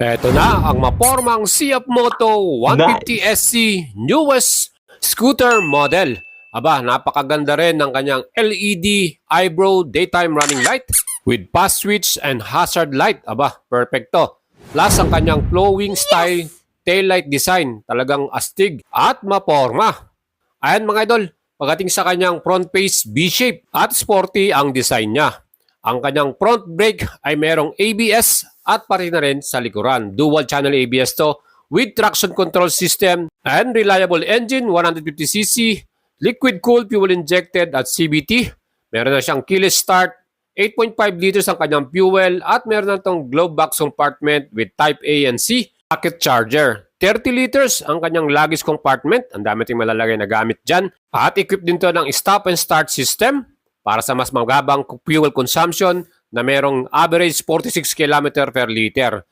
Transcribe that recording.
Eto na ang mapormang Siap Moto 150SC newest scooter model. Aba, napakaganda rin ng kanyang LED eyebrow daytime running light with pass switch and hazard light. Aba, perfecto. Plus ang kanyang flowing style taillight design. Talagang astig at maporma. Ayan mga idol, pagdating sa kanyang front face V-shape at sporty ang design niya. Ang kanyang front brake ay merong ABS at pati na rin sa likuran. Dual channel ABS to with traction control system and reliable engine 150cc, liquid cooled fuel injected at CVT. Meron na siyang keyless start, 8.5 liters ang kanyang fuel at meron na itong glove box compartment with type A and C pocket charger. 30 liters ang kanyang luggage compartment. Ang dami ting malalagay na gamit dyan. At equipped din to ng stop and start system para sa mas magabang fuel consumption na merong average 46 km per liter.